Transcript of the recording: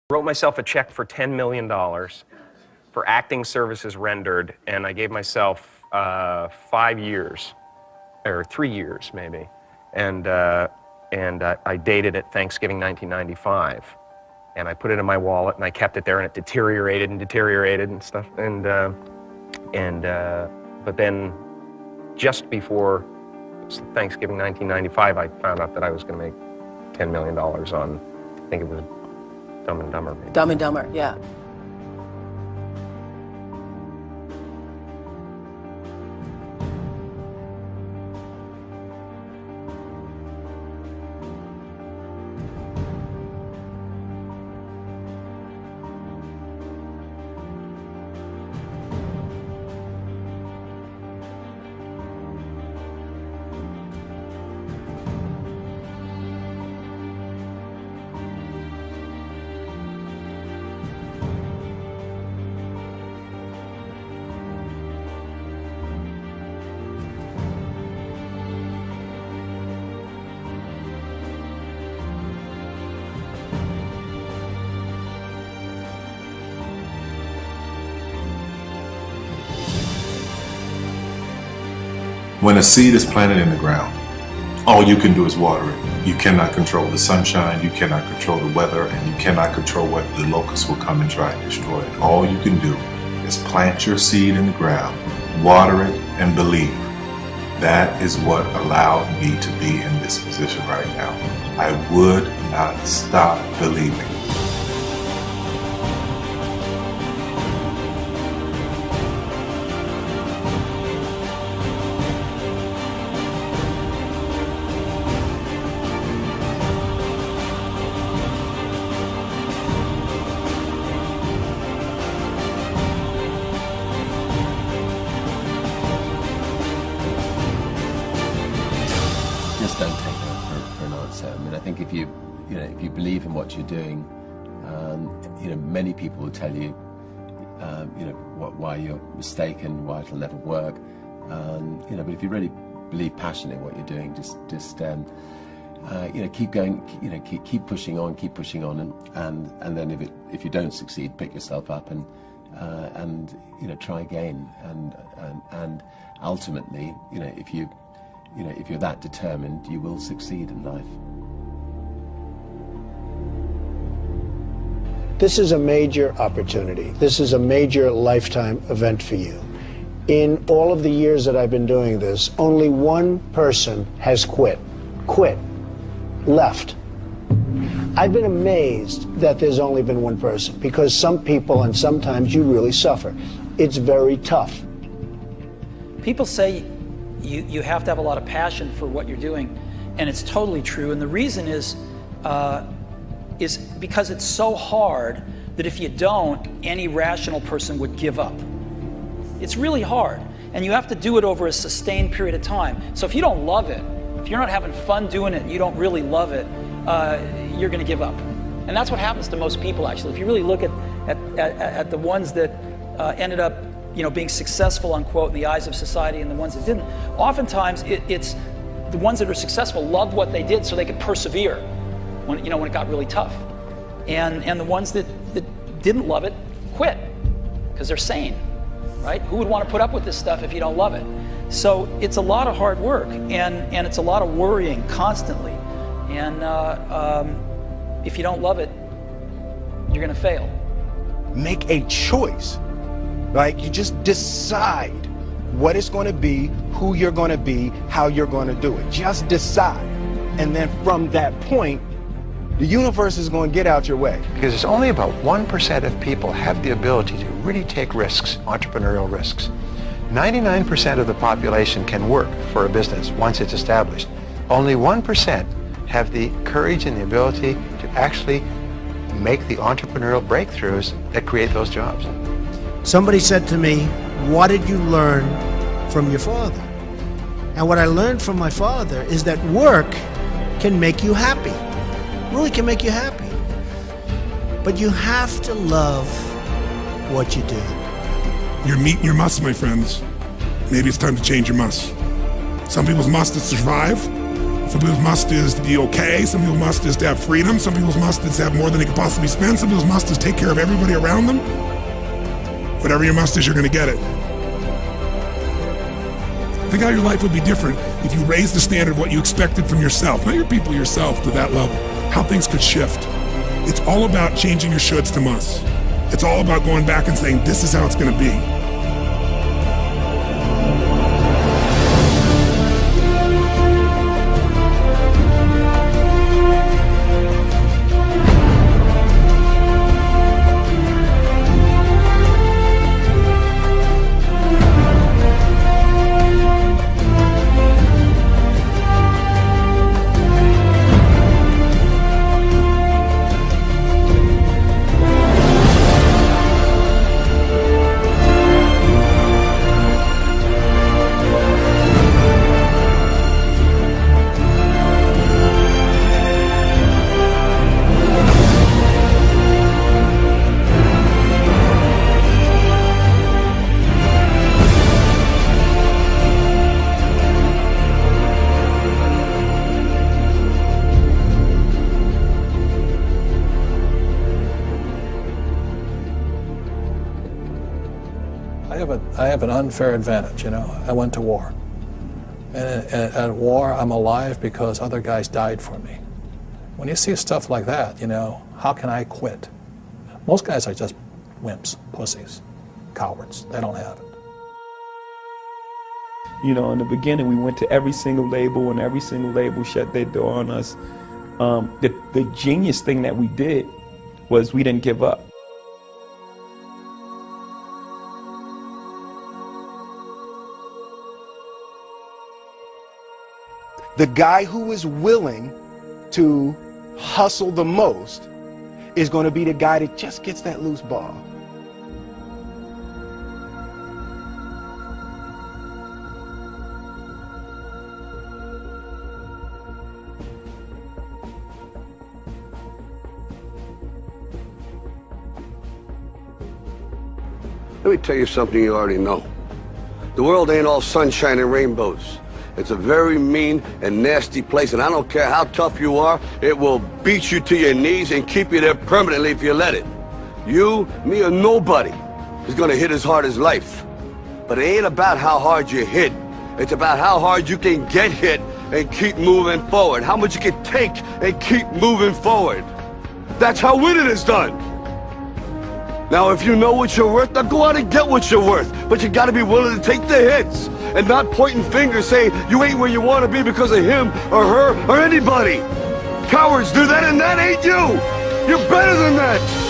Wrote myself a check for $10 million for acting services rendered, and I gave myself 5 years, or 3 years maybe, and I dated it Thanksgiving 1995, and I put it in my wallet and I kept it there, and it deteriorated and stuff, but then just before Thanksgiving 1995, I found out that I was going to make $10 million on, I think it was Dumb and Dumber, maybe. Dumb and Dumber, yeah. When a seed is planted in the ground, all you can do is water it. You cannot control the sunshine, you cannot control the weather, and you cannot control whether the locusts will come and try and destroy it. All you can do is plant your seed in the ground, water it, and believe. That is what allowed me to be in this position right now. I would not stop believing. Just don't take that for an answer. I mean, I think if you believe in what you're doing, many people will tell you, why you're mistaken, why it'll never work. But if you really believe passionately in what you're doing, just keep going, keep pushing on, and then if you don't succeed, pick yourself up and try again, and ultimately, if you're that determined, you will succeed in life. This is a major opportunity. This is a major lifetime event for you. In all of the years that I've been doing this, only one person has quit, left. I've been amazed that there's only been one person, because some people, and sometimes you really suffer. It's very tough. People say you have to have a lot of passion for what you're doing, and it's totally true. And the reason is because it's so hard that if you don't, any rational person would give up. It's really hard, and you have to do it over a sustained period of time. So if you don't love it, if you're not having fun doing it, and you don't really love it, you're going to give up. And that's what happens to most people, actually. If you really look at the ones that ended up being successful, unquote, in the eyes of society, and the ones that didn't, oftentimes it's the ones that are successful loved what they did so they could persevere when it got really tough. And the ones that didn't love it quit because they're sane, right? Who would want to put up with this stuff if you don't love it? So it's a lot of hard work, and it's a lot of worrying constantly. And if you don't love it, you're going to fail. Make a choice. Like, you just decide what it's going to be, who you're going to be, how you're going to do it. Just decide. And then from that point, the universe is going to get out your way. Because it's only about 1% of people have the ability to really take risks, entrepreneurial risks. 99% of the population can work for a business once it's established. Only 1% have the courage and the ability to actually make the entrepreneurial breakthroughs that create those jobs. Somebody said to me, what did you learn from your father? And what I learned from my father is that work can make you happy. Really can make you happy. But you have to love what you do. You're meeting your must, my friends. Maybe it's time to change your must. Some people's must is survive. Some people's must is to be okay. Some people's must is to have freedom. Some people's must is to have more than they could possibly spend. Some people's must is take care of everybody around them. Whatever your must is, you're going to get it. Think how your life would be different if you raised the standard of what you expected from yourself, not your people, yourself, to that level. How things could shift. It's all about changing your shoulds to musts. It's all about going back and saying, this is how it's going to be. I have an unfair advantage, you know. I went to war. And at war, I'm alive because other guys died for me. When you see stuff like that, you know, how can I quit? Most guys are just wimps, pussies, cowards. They don't have it. You know, in the beginning, we went to every single label, and every single label shut their door on us. The genius thing that we did was we didn't give up. The guy who is willing to hustle the most is going to be the guy that just gets that loose ball. Let me tell you something you already know. The world ain't all sunshine and rainbows. It's a very mean and nasty place, and I don't care how tough you are, it will beat you to your knees and keep you there permanently if you let it. You, me, or nobody is gonna hit as hard as life. But it ain't about how hard you hit. It's about how hard you can get hit and keep moving forward. How much you can take and keep moving forward. That's how winning is done. Now, if you know what you're worth, now go out and get what you're worth. But you gotta be willing to take the hits and not pointing fingers saying you ain't where you want to be because of him or her or anybody. Cowards do that, and that ain't you. You're better than that.